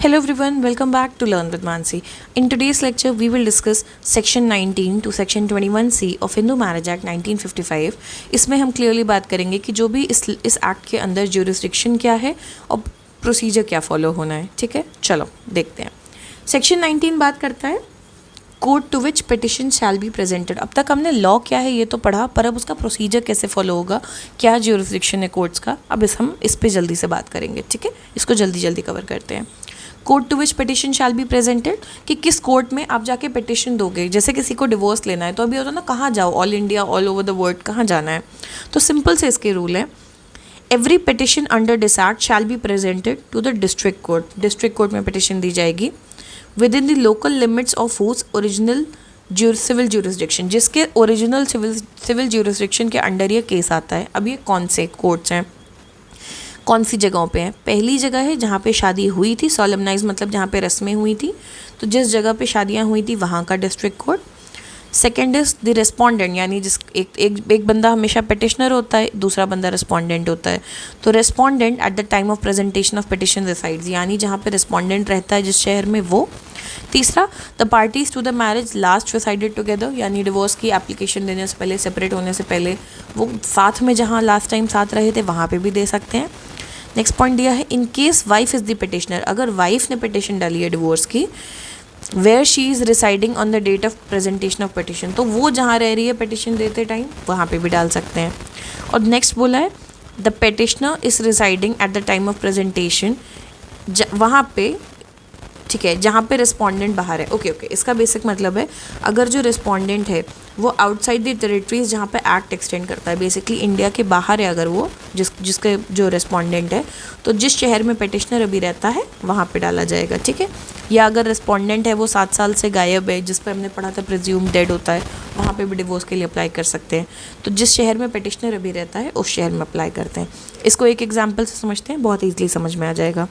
Hello everyone, welcome back to Learn with Mansi. In today's lecture, we will discuss Section 19 to Section 21C of Hindu Marriage Act 1955. इसमें हम clearly बात करेंगे कि जो भी इस एक्ट के अंदर ज्यूरिसडिक्शन क्या है और प्रोसीजर क्या फॉलो होना है. ठीक है, चलो देखते हैं. सेक्शन 19 बात करता है court to which petition shall be presented. अब तक हमने लॉ क्या है ये तो पढ़ा, पर अब उसका प्रोसीजर कैसे फॉलो होगा, क्या ज्यूरिसडिक्शन है कोर्ट्स का, अब हम इस पे जल्दी से बात करेंगे. ठीक है, इसको जल्दी कवर करते हैं. Court to which petition shall be presented, कि किस कोर्ट में आप जाके पिटिशन दोगे. जैसे किसी को डिवोर्स लेना है तो अभी होता है ना, कहाँ जाओ, all India all over the world कहाँ जाना है. तो सिंपल से इसके रूल है, every petition under this act shall be presented to the district court. District court में पिटिशन दी जाएगी within the local limits of whose original civil jurisdiction, जिसके ओरिजिनल सिविल ज्यूरिसडिक्शन के अंडर ये case आता है. अब ये कौन से कोर्ट्स हैं, कौन सी जगहों पे है. पहली जगह है जहाँ पे शादी हुई थी, सॉलमनाइज मतलब जहाँ पे रस्में हुई थी, तो जिस जगह पे शादियाँ हुई थी वहाँ का district court. Second is the respondent, यानी जिस एक बंदा हमेशा पिटिशनर होता है, दूसरा बंदा रिस्पोंडेंट होता है. तो respondent at the time of presentation of petition resides, यानी जहाँ पे रिस्पोंडेंट रहता है जिस शहर में वो. तीसरा, the parties to the marriage last resided together, यानी डिवोर्स की एप्लीकेशन देने से पहले, सेपरेट होने से पहले वो साथ में जहाँ लास्ट टाइम साथ रहे थे वहाँ पे भी दे सकते हैं. नेक्स्ट पॉइंट दिया है, in case wife is the petitioner, अगर वाइफ ने पिटिशन डाली है डिवोर्स की, where she is residing on the date of presentation of petition, तो वो जहाँ रह रही है पिटिशन देते टाइम वहाँ पे भी डाल सकते हैं. और नेक्स्ट बोला है, the petitioner is residing at the time of presentation, वहाँ पे, ठीक है, जहाँ पे रिस्पोंडेंट बाहर है. ओके, इसका बेसिक मतलब है, अगर जो रिस्पोंडेंट है वो आउटसाइड द टेरिटरीज जहाँ पे एक्ट एक्सटेंड करता है, बेसिकली इंडिया के बाहर है, अगर वो जिसके जो रिस्पोंडेंट है, तो जिस शहर में पिटिशनर अभी रहता है वहाँ पे डाला जाएगा. ठीक है, या अगर रिस्पोंडेंट है वो 7 साल से गायब है, जिस पर हमने पढ़ा था प्रिज्यूम डेड होता है, वहाँ पे भी डिवोर्स के लिए अप्लाई कर सकते हैं. तो जिस शहर में पिटिशनर अभी रहता है उस शहर में अप्लाई करते हैं. इसको एक एग्जाम्पल से समझते हैं, बहुत ईजिली समझ में आ जाएगा.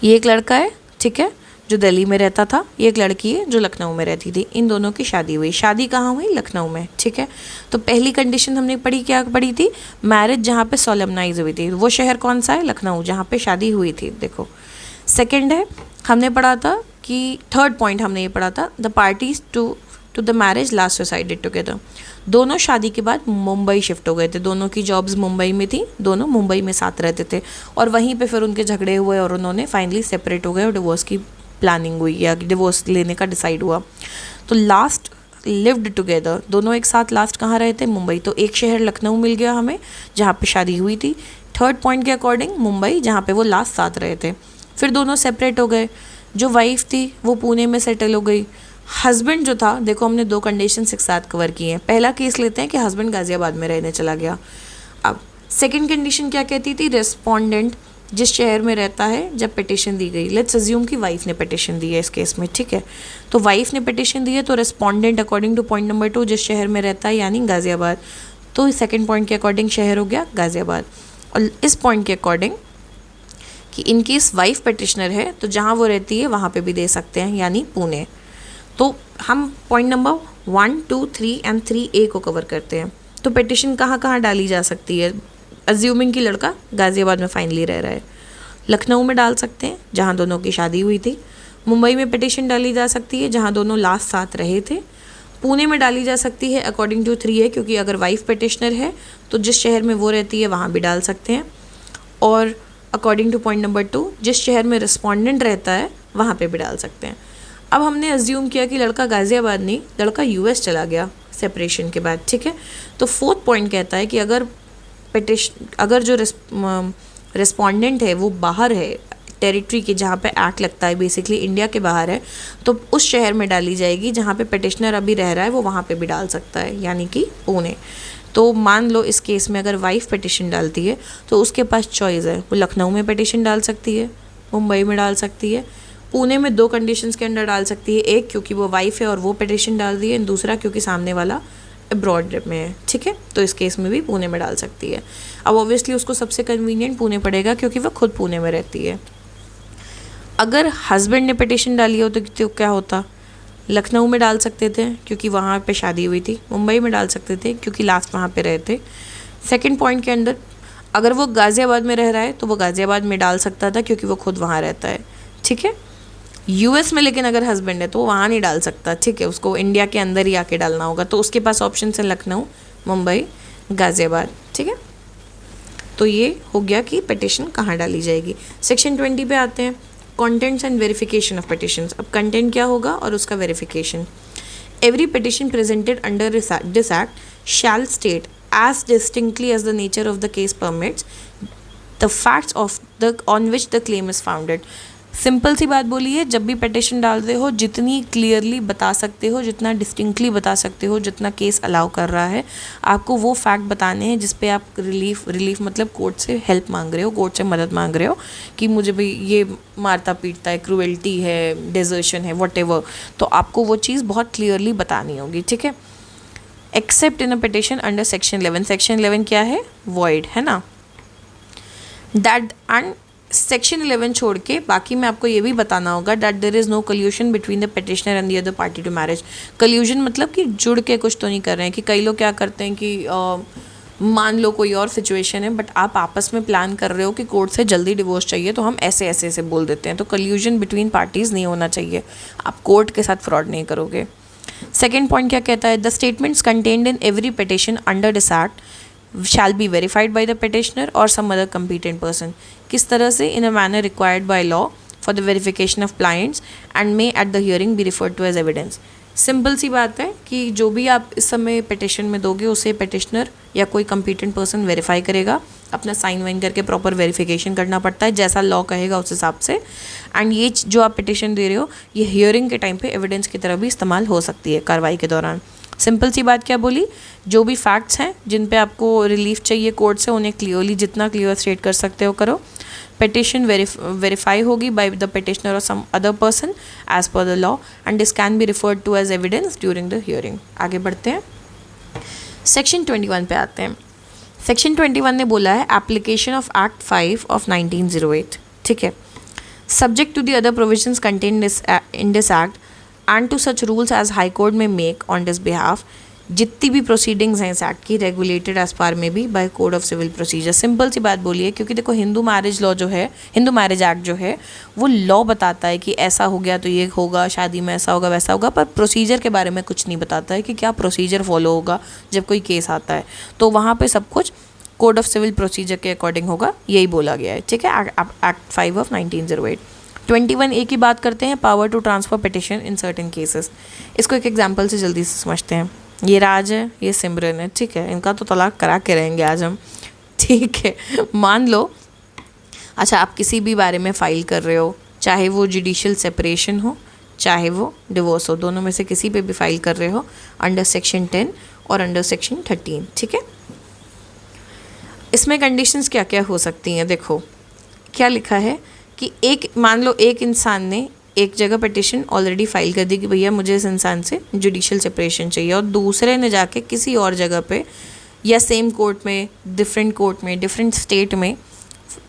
ये एक लड़का है, ठीक है, जो दिल्ली में रहता था, ये एक लड़की है जो लखनऊ में रहती थी. इन दोनों की शादी हुई. शादी कहाँ हुई? लखनऊ में. ठीक है, तो पहली कंडीशन हमने क्या पढ़ी थी, मैरिज जहाँ पे सोलेमनाइज हुई थी, वो शहर कौन सा है? लखनऊ, जहाँ पे शादी हुई थी. देखो, सेकंड है, हमने पढ़ा था कि थर्ड पॉइंट हमने ये पढ़ा था, the parties to the marriage last decided together, दोनों शादी के बाद मुंबई शिफ्ट हो गए थे. दोनों की जॉब्स मुंबई में थी, दोनों मुंबई में साथ रहते थे, और वहीं पे फिर उनके झगड़े हुए और उन्होंने फाइनली सेपरेट हो गए और डिवोर्स की प्लानिंग हुई या डिवोर्स लेने का डिसाइड हुआ. तो लास्ट लिव्ड टुगेदर, दोनों एक साथ लास्ट कहाँ रहे थे? मुंबई. तो एक शहर लखनऊ मिल गया हमें जहाँ पे शादी हुई थी. थर्ड पॉइंट के अकॉर्डिंग मुंबई, जहाँ पे वो लास्ट साथ रहे थे. फिर दोनों सेपरेट हो गए. जो वाइफ थी वो पुणे में सेटल हो गई. हस्बैंड जो था, देखो हमने 2 कंडीशंस एक साथ कवर की हैं. पहला केस लेते हैं कि हस्बैंड गाजियाबाद में रहने चला गया. अब सेकंड कंडीशन क्या कहती थी? रिस्पोंडेंट जिस शहर में रहता है जब पिटिशन दी गई. लेट्स अज्यूम कि वाइफ ने पिटिशन दी है इस केस में. ठीक है, तो वाइफ ने पिटिशन दी है, तो respondent according two point number 2 जिस शहर में रहता है, यानी गाजियाबाद. तो सेकंड पॉइंट के अकॉर्डिंग शहर हो गया गाजियाबाद. और इस पॉइंट के अकॉर्डिंग कि इन केस वाइफ पिटिशनर है तो जहाँ वो रहती है वहाँ पे भी दे सकते हैं, यानी पुणे. तो हम पॉइंट नंबर 1, 2, 3 एंड 3A को कवर करते हैं. तो पिटिशन कहाँ कहाँ डाली जा सकती है? अज्यूमिंग कि लड़का गाज़ियाबाद में फाइनली रह रहा है. लखनऊ में डाल सकते हैं जहाँ दोनों की शादी हुई थी. मुंबई में पिटिशन डाली जा सकती है जहाँ दोनों लास्ट साथ रहे थे. पुणे में डाली जा सकती है अकॉर्डिंग टू 3A, क्योंकि अगर वाइफ पिटिशनर है तो जिस शहर में वो रहती है वहाँ भी डाल सकते हैं. और अकॉर्डिंग टू पॉइंट नंबर 2 जिस शहर में रिस्पोंडेंट रहता है वहाँ पे भी डाल सकते हैं. अब हमने अज्यूम किया कि लड़का गाज़ियाबाद नहीं, लड़का US चला गया सेपरेशन के बाद. ठीक है, तो फोर्थ पॉइंट कहता है कि अगर जो रिस्पोंडेंट है वो बाहर है टेरिटरी के, जहाँ पे एक्ट लगता है, बेसिकली इंडिया के बाहर है, तो उस शहर में डाली जाएगी. जहाँ पे पिटिशनर अभी रह रहा है वो वहाँ पे भी डाल सकता है, यानी कि पुणे. तो मान लो इस केस में अगर वाइफ पिटिशन डालती है तो उसके पास चॉइस है, वो लखनऊ में पिटिशन डाल सकती है, मुंबई में डाल सकती है, पुणे में 2 कंडीशंस के अंडर डाल सकती है. एक, क्योंकि वो वाइफ है और वो पिटिशन डाल रही है, दूसरा क्योंकि सामने वाला अब्रॉड में है. ठीक है, तो इस केस में भी पुणे में डाल सकती है. अब ऑब्वियसली उसको सबसे कन्वीनियंट पुणे पड़ेगा क्योंकि वो खुद पुणे में रहती है. अगर हस्बैंड ने पिटिशन डाली हो तो क्या होता? लखनऊ में डाल सकते थे क्योंकि वहाँ पे शादी हुई थी. मुंबई में डाल सकते थे क्योंकि लास्ट वहाँ पे रहे थे. सेकंड पॉइंट के अंदर अगर वो गाज़ियाबाद में रह रहा है तो वो गाज़ियाबाद में डाल सकता था क्योंकि वो खुद वहाँ रहता है. ठीक है। यूएस में लेकिन अगर हस्बैंड है तो वो वहाँ नहीं डाल सकता, ठीक है, उसको इंडिया के अंदर ही आके डालना होगा। तो उसके पास ऑप्शन है लखनऊ, मुंबई, गाज़ियाबाद, ठीक है। तो ये हो गया कि पिटिशन कहाँ डाली जाएगी। सेक्शन 20 पे आते हैं, contents and verification of petitions. अब कंटेंट क्या होगा और उसका verification. Every petition presented under this act shell state as distinctly as the nature of the case permits the facts of the on which the claim is founded। Simple सी बात बोली है, जब भी पिटिशन डाल रहे हो जितनी क्लियरली बता सकते हो, जितना डिस्टिंक्टली बता सकते हो, जितना केस अलाउ कर रहा है, आपको वो फैक्ट बताने हैं जिस पे आप रिलीफ मतलब कोर्ट से हेल्प मांग रहे हो, कोर्ट से मदद मांग रहे हो कि मुझे भाई ये मारता पीटता है, क्रूएल्टी है, डेजर्शन है, व्हाटएवर। तो आपको वो चीज़ बहुत क्लियरली बतानी होगी, ठीक है। Accept in a petition under section 11। Section 11 क्या है? वॉइड, है ना। दैट एंड सेक्शन 11 छोड़ के बाकी में आपको ये भी बताना होगा that there is no collusion between the petitioner and the other party to marriage. Collusion मतलब कि जुड़ के कुछ तो नहीं कर रहे हैं, कि कई लोग क्या करते हैं कि मान लो कोई और सिचुएशन है बट आप आपस में प्लान कर रहे हो कि कोर्ट से जल्दी डिवोर्स चाहिए तो हम ऐसे ऐसे ऐसे बोल देते हैं। तो कल्यूशन बिटवीन पार्टीज़ नहीं होना चाहिए, आप कोर्ट के साथ फ्रॉड नहीं करोगे। सेकेंड पॉइंट क्या कहता है? The statements contained in every petition under this act shall be verified by the petitioner or some other competent person। किस तरह से? in a manner required by law for the verification of clients and may at the hearing be referred to as evidence। Simple सी बात है कि जो भी आप इस समय पिटिशन में दोगे उसे पिटिशनर या कोई कंपीटेंट पर्सन वेरीफाई करेगा, अपना साइन वाइन करके प्रॉपर वेरिफिकेशन करना पड़ता है जैसा लॉ कहेगा उस हिसाब से। एंड ये जो आप पिटिशन दे रहे हो ये हियरिंग के टाइम पे एविडेंस की तरह भी इस्तेमाल हो सकती है कार्रवाई के दौरान। सिंपल सी बात क्या बोली? जो भी फैक्ट्स हैं जिन पे आपको रिलीफ चाहिए कोर्ट से उन्हें क्लियरली जितना क्लियर स्टेट कर सकते हो करो। पिटिशन वेरीफाई होगी बाय द पिटिशनर और some other person as per the law and this can be referred to as evidence during the hearing. आगे बढ़ते हैं, सेक्शन 21 पे आते हैं। सेक्शन 21 ने बोला है एप्लीकेशन ऑफ एक्ट 5 ऑफ 1908, ठीक है। Subject to the other provisions contained in this act and to such rules as high court may make on this behalf. जितनी भी प्रोसीडिंग्स हैं इस एक्ट की रेगुलेटेड एज पार में भी by code of civil procedure. Simple सी बात बोलिए, क्योंकि देखो हिंदू मैरिज लॉ जो है, हिंदू मैरिज एक्ट जो है वो लॉ बताता है कि ऐसा हो गया तो ये होगा, शादी में ऐसा होगा वैसा होगा, पर प्रोसीजर के बारे में कुछ नहीं बताता है कि क्या प्रोसीजर फॉलो होगा जब कोई केस आता है। तो वहाँ पर सब कुछ कोड ऑफ सिविल प्रोसीजर के अकॉर्डिंग होगा, यही बोला गया है, ठीक है। Act 5 of 1908। 21A की बात करते हैं, power to transfer petition in certain cases. इसको एक एग्जांपल से जल्दी से समझते हैं। ये राज है, ये सिमरन है, ठीक है, इनका तो तलाक करा के रहेंगे आज हम, ठीक है। मान लो अच्छा आप किसी भी बारे में फ़ाइल कर रहे हो, चाहे वो जुडिशियल सेपरेशन हो चाहे वो डिवोर्स हो, दोनों में से किसी पे भी फाइल कर रहे हो अंडर सेक्शन 10 और अंडर सेक्शन 13, ठीक है। इसमें कंडीशंस क्या क्या हो सकती हैं? देखो क्या लिखा है कि एक मान लो एक इंसान ने एक जगह पिटिशन ऑलरेडी फाइल कर दी कि भैया मुझे इस इंसान से जुडिशियल सेपरेशन चाहिए, और दूसरे ने जाके किसी और जगह पे या सेम कोर्ट में, डिफरेंट कोर्ट में, डिफरेंट स्टेट में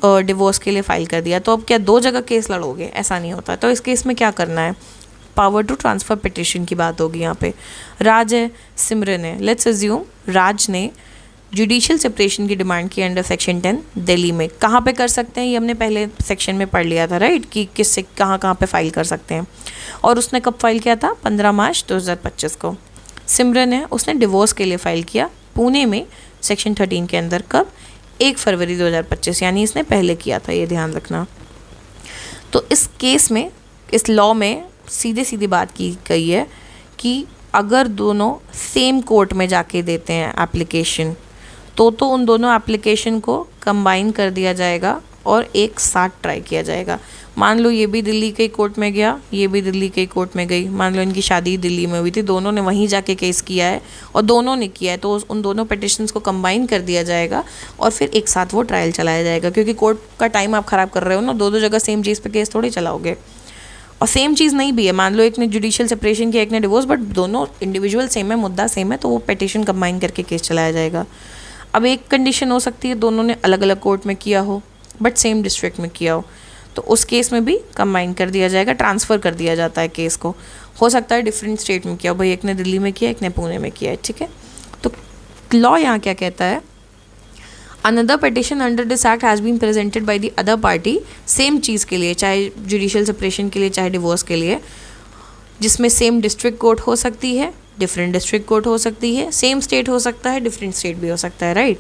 डिवोर्स के लिए फ़ाइल कर दिया। तो अब क्या दो जगह केस लड़ोगे? ऐसा नहीं होता। तो इस केस में क्या करना है? पावर टू ट्रांसफ़र पिटिशन की बात होगी यहाँ पे। राज है, सिमरन है, लेट्स अज्यूम राज ने जुडिशियल सेपरेशन की डिमांड की अंडर सेक्शन 10 दिल्ली में। कहाँ पे कर सकते हैं? ये हमने पहले सेक्शन में पढ़ लिया था, राइट, कि किससे कहाँ पे फाइल कर सकते हैं। और उसने कब फाइल किया था? 15 मार्च 2025 को। सिमरन है, उसने डिवोर्स के लिए फ़ाइल किया पुणे में सेक्शन 13 के अंदर। कब? 1 फरवरी 2025, यानी इसने पहले किया था, ये ध्यान रखना। तो इस केस में, इस लॉ में सीधे सीधी बात की गई है कि अगर दोनों सेम कोर्ट में जाके देते हैं एप्लीकेशन तो उन दोनों एप्लीकेशन को कंबाइन कर दिया जाएगा और एक साथ ट्राई किया जाएगा। मान लो ये भी दिल्ली के कोर्ट में गया, ये भी दिल्ली के कोर्ट में गई, मान लो इनकी शादी दिल्ली में हुई थी, दोनों ने वहीं जाके केस किया है और दोनों ने किया है, तो उन दोनों पिटिशन्स को कंबाइन कर दिया जाएगा और फिर एक साथ वो ट्रायल चलाया जाएगा। क्योंकि कोर्ट का टाइम आप ख़राब कर रहे हो ना, दो जगह सेम चीज़ पे केस थोड़ी चलाओगे। और सेम चीज़ नहीं भी है, मान लो एक ने जुडिशियल सेपरेशन किया, एक ने डिवोर्स, बट दोनों इंडिविजुअल सेम है, मुद्दा सेम है, तो वो पिटिशन कंबाइन करके केस चलाया जाएगा। अब एक कंडीशन हो सकती है दोनों ने अलग अलग कोर्ट में किया हो बट सेम डिस्ट्रिक्ट में किया हो, तो उस केस में भी कंबाइन कर दिया जाएगा, ट्रांसफ़र कर दिया जाता है केस को। हो सकता है डिफरेंट स्टेट में किया हो, भाई एक ने दिल्ली में किया, एक ने पुणे में किया है, ठीक है। तो लॉ यहाँ क्या कहता है? Another petition under this act has been presented by the other party, same चीज़ के लिए, चाहे जुडिशियल सेपरेशन के लिए चाहे डिवोर्स के लिए, जिसमें सेम डिस्ट्रिक्ट कोर्ट हो सकती है, डिफरेंट डिस्ट्रिक्ट कोर्ट हो सकती है, सेम स्टेट हो सकता है, डिफरेंट स्टेट भी हो सकता है, राइट।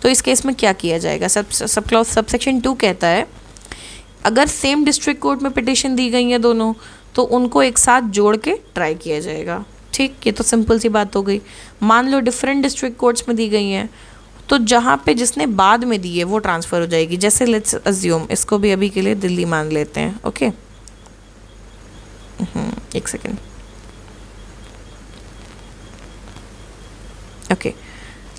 तो इस केस में क्या किया जाएगा, सब क्लॉज सबसेक्शन 2 कहता है अगर सेम डिस्ट्रिक्ट कोर्ट में पिटिशन दी गई है दोनों, तो उनको एक साथ जोड़ के ट्राई किया जाएगा। ठीक, ये तो सिंपल सी बात हो गई। मान लो डिफरेंट डिस्ट्रिक्ट कोर्ट्स में दी गई हैं, तो जहाँ पे जिसने बाद में दी है वो ट्रांसफ़र हो जाएगी। जैसे लेट्स अज्यूम, इसको भी अभी के लिए दिल्ली मान लेते हैं, ओके। एक सेकेंड, ओके,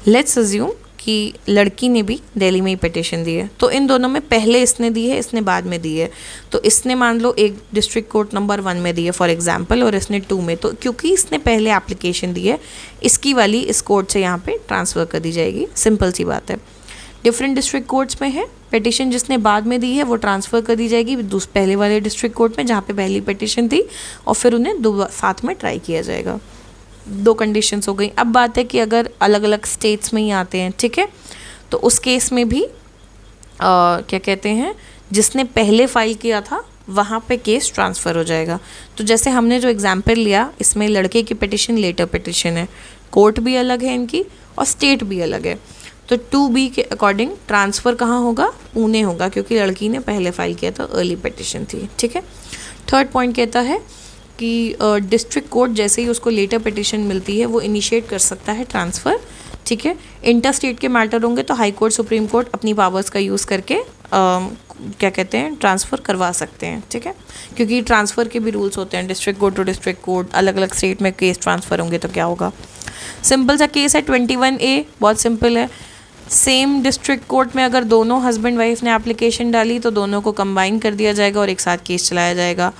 लेट्स अज्यूम कि लड़की ने भी दिल्ली में ही पिटिशन दी है, तो इन दोनों में पहले इसने दी है, इसने बाद में दी है। तो इसने मान लो एक डिस्ट्रिक्ट कोर्ट नंबर 1 में दी है फॉर एग्जांपल, और इसने 2 में, तो क्योंकि इसने पहले एप्लीकेशन दी है, इसकी वाली इस कोर्ट से यहाँ पे ट्रांसफ़र कर दी जाएगी। सिंपल सी बात है। डिफरेंट डिस्ट्रिक्ट कोर्ट्स में है, पिटिशन जिसने बाद में दी है वो ट्रांसफ़र कर दी जाएगी पहले वाले डिस्ट्रिक्ट कोर्ट में जहाँ पे पहली पिटिशन थी, और फिर उन्हें साथ में ट्राई किया जाएगा। 2 कंडीशंस हो गई। अब बात है कि अगर अलग अलग स्टेट्स में ही आते हैं, ठीक है, तो उस केस में भी क्या कहते हैं, जिसने पहले फाइल किया था वहाँ पे केस ट्रांसफ़र हो जाएगा। तो जैसे हमने जो एग्जांपल लिया, इसमें लड़के की पिटिशन लेटर पिटिशन है, कोर्ट भी अलग है इनकी और स्टेट भी अलग है। तो 2B के अकॉर्डिंग ट्रांसफ़र कहाँ होगा, पुणे होगा, क्योंकि लड़की ने पहले फाइल किया था, अर्ली पिटिशन थी, ठीक है। थर्ड पॉइंट कहता है कि डिस्ट्रिक्ट कोर्ट जैसे ही उसको लेटर पिटिशन मिलती है वो इनिशिएट कर सकता है ट्रांसफ़र, ठीक है। इंटर स्टेट के मैटर होंगे तो हाई कोर्ट सुप्रीम कोर्ट अपनी पावर्स का यूज़ करके क्या कहते हैं, ट्रांसफ़र करवा सकते हैं, ठीक है, क्योंकि ट्रांसफ़र के भी रूल्स होते हैं, district court to district court, अलग अलग स्टेट में केस ट्रांसफ़र होंगे तो क्या होगा। सिंपल सा केस है 21A, बहुत सिंपल है। सेम डिस्ट्रिक्ट कोर्ट में अगर दोनों हस्बैंड वाइफ ने एप्लीकेशन डाली तो दोनों को कंबाइन कर दिया जाएगा और एक साथ केस चलाया जाएगा।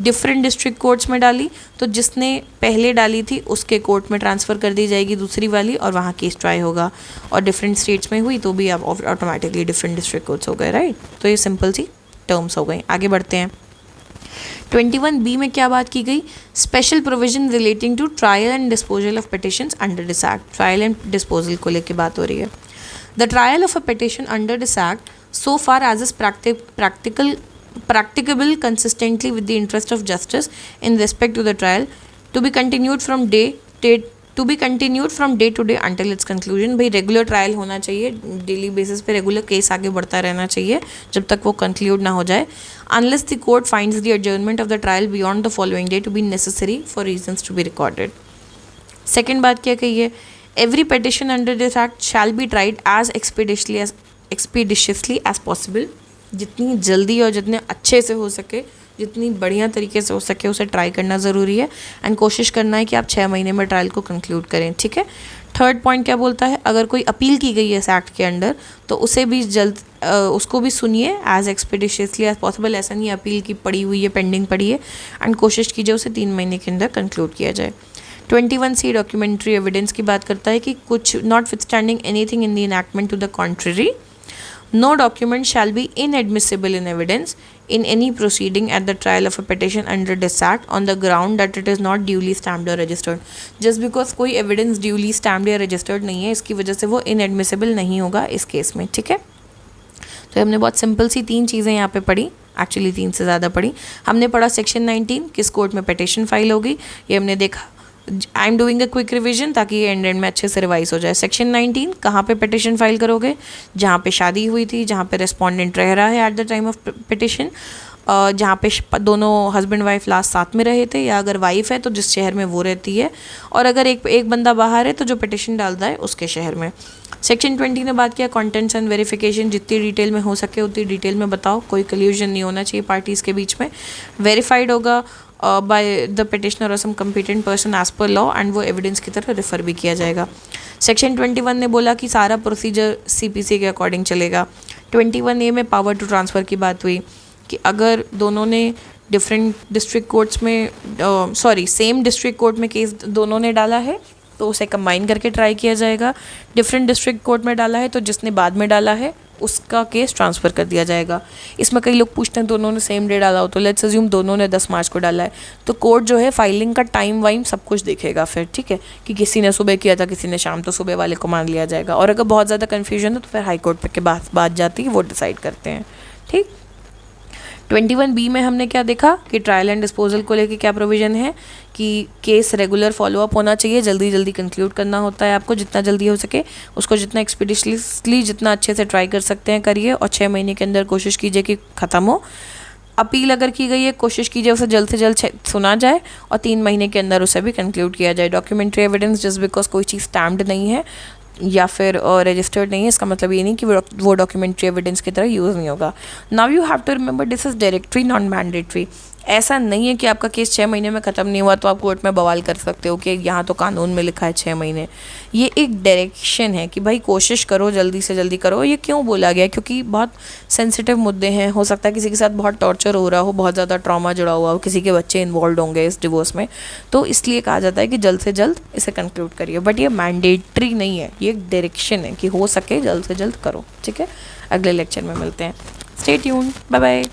डिफरेंट डिस्ट्रिक्ट कोर्ट्स में डाली तो जिसने पहले डाली थी उसके कोर्ट में ट्रांसफ़र कर दी जाएगी दूसरी वाली, और वहाँ केस ट्राई होगा। और डिफरेंट स्टेट्स में हुई तो भी आप ऑटोमेटिकली डिफरेंट डिस्ट्रिक्ट कोर्ट्स हो गए, राइट। तो ये सिंपल सी टर्म्स हो गई। आगे बढ़ते हैं। 21B में क्या बात की गई, special provision relating to trial and disposal of petitions under this act. Trial and disposal को लेकर बात हो रही है। The trial of a petition under this act, so far as is practicable consistently with the interest of justice in respect to the trial, to be continued from day to day until its conclusion। भाई regular trial होना चाहिए, daily basis पे regular case आगे बढ़ता रहना चाहिए जब तक वो कंक्लूड ना हो जाए। unless the court finds the adjournment of the trial beyond the following day to be necessary for reasons to be recorded। Second बात क्या कही है, every petition under this act shall be tried as expeditiously as possible। जितनी जल्दी और जितने अच्छे से हो सके, जितनी बढ़िया तरीके से हो सके उसे ट्राई करना ज़रूरी है, एंड कोशिश करना है कि आप 6 महीने में ट्रायल को कंक्लूड करें, ठीक है। थर्ड पॉइंट क्या बोलता है, अगर कोई अपील की गई है इस एक्ट के अंडर तो उसे भी उसको भी सुनिए एज एक्सपीडिशियसली एज पॉसिबल। ऐसा नहीं अपील की पड़ी हुई है, पेंडिंग पड़ी है, एंड कोशिश कीजिए उसे 3 महीने के अंदर कंक्लूड किया जाए। 21C डॉक्यूमेंट्री एविडेंस की बात करता है कि कुछ notwithstanding anything in the enactment to the contrary, no document shall be inadmissible in evidence in any proceeding at the trial of a petition under this act on the ground that it is not duly stamped or registered। just because कोई evidence duly stamped या registered नहीं है, इसकी वजह से वो inadmissible नहीं होगा इस केस में, ठीक है। तो हमने बहुत सिंपल सी 3 चीज़ें यहाँ पे पढ़ी, एक्चुअली 3 से ज़्यादा पढ़ी। हमने पढ़ा सेक्शन 19 किस कोर्ट में पिटिशन फाइल होगी, ये हमने देखा। I am doing a quick revision ताकि ये एंड में अच्छे से रिवाइज हो जाए। सेक्शन 19 कहाँ पे पिटिशन फाइल करोगे, जहाँ पे शादी हुई थी, जहाँ पे रेस्पोंडेंट रह रहा है at the time of petition, जहाँ पे दोनों हस्बैंड वाइफ लास्ट साथ में रहे थे, या अगर वाइफ है तो जिस शहर में वो रहती है, और अगर एक बंदा बाहर है तो जो पिटिशन डालता है उसके शहर में। सेक्शन 20 ने बात किया कंटेंट्स एंड वेरिफिकेशन, जितनी डिटेल में हो सके उतनी डिटेल में बताओ, कोई कल्यूजन नहीं होना चाहिए पार्टीज़ के बीच में। वेरीफाइड होगा बाय द पिटिशनर और some competent person as per law, and वो एविडेंस की तरह रेफ़र भी किया जाएगा। सेक्शन 21 ने बोला कि सारा प्रोसीजर CPC के अकॉर्डिंग चलेगा। 21A में पावर टू ट्रांसफ़र की बात हुई कि अगर दोनों ने डिफरेंट डिस्ट्रिक्ट कोर्ट्स में सेम डिस्ट्रिक्ट कोर्ट में केस दोनों ने डाला है तो उसे कंबाइन करके ट्राई किया जाएगा। डिफरेंट डिस्ट्रिक्ट कोर्ट में डाला है तो जिसने बाद में डाला है उसका केस ट्रांसफ़र कर दिया जाएगा। इसमें कई लोग पूछते हैं दोनों ने सेम डे डाला हो, तो लेट्स अज्यूम दोनों ने 10 मार्च को डाला है, तो कोर्ट जो है फाइलिंग का टाइम वाइम सब कुछ देखेगा फिर, ठीक है, कि किसी ने सुबह किया था किसी ने शाम, तो सुबह वाले को मान लिया जाएगा। और अगर बहुत ज़्यादा कन्फ्यूजन है तो फिर हाई कोर्ट पे के बात जाती है, वो डिसाइड करते हैं, ठीक। 21B में हमने क्या देखा कि ट्रायल एंड डिस्पोजल को लेके क्या प्रोविज़न है कि केस रेगुलर फॉलोअप होना चाहिए, जल्दी जल्दी कंक्लूड करना होता है आपको, जितना जल्दी हो सके उसको, जितना एक्सपीडिशली जितना अच्छे से ट्राई कर सकते हैं करिए, और 6 महीने के अंदर कोशिश कीजिए कि ख़त्म हो। अपील अगर की गई है कोशिश कीजिए उसे जल्द से जल्द सुना जाए और 3 महीने के अंदर उसे भी कंक्लूड किया जाए। डॉक्यूमेंट्री एविडेंस जस्ट बिकॉज कोई चीज़ स्टैम्प्ड नहीं है या फिर रजिस्टर्ड नहीं है, इसका मतलब ये नहीं कि वो डॉक्यूमेंट्री एविडेंस की तरह यूज़ नहीं होगा। Now you have to remember this is directory non mandatory. ऐसा नहीं है कि आपका केस 6 महीने में ख़त्म नहीं हुआ तो आप कोर्ट में बवाल कर सकते हो कि यहाँ तो कानून में लिखा है 6 महीने। ये एक डायरेक्शन है कि भाई कोशिश करो जल्दी से जल्दी करो। ये क्यों बोला गया? क्योंकि बहुत सेंसिटिव मुद्दे हैं, हो सकता है किसी के साथ बहुत टॉर्चर हो रहा हो, बहुत ज़्यादा ट्रॉमा जुड़ा हुआ हो, किसी के बच्चे इन्वॉल्व होंगे इस डिवोर्स में, तो इसलिए कहा जाता है कि जल्द से जल्द इसे कंक्लूड करिए। बट ये मैंडेटरी नहीं है, ये एक डायरेक्शन है कि हो सके जल्द से जल्द करो, ठीक है। अगले लेक्चर में मिलते हैं, स्टे ट्यून्ड, बाय बाय।